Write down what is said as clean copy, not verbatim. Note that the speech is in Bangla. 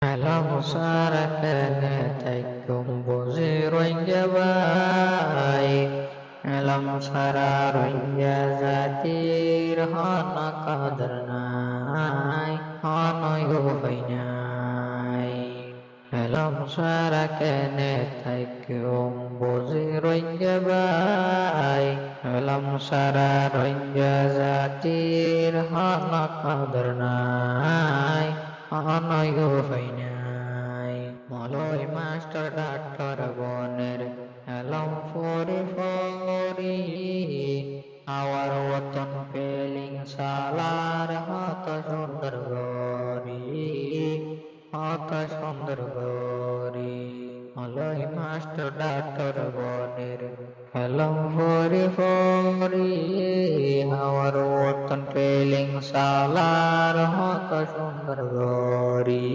Alam sarakanataikum buzirin jabai. Alam sararin jazatir hana kadarnai hana yufainai. Alam sarakanataikum buzirin jabai. Alam sararin jazatir hana kadarnai অনয় ফাইনাই মলয় মাস্টার ডাক্তার বনের এলম ফরি ফরি আওয়ার ওতন পেলিং সালার হত সুন্দর গরি মলয় মাস্টার ডাক্তার বনের এলম ফরি ফরি আওয়ার ওতন পেলিং সালার হত সুন্দর গরি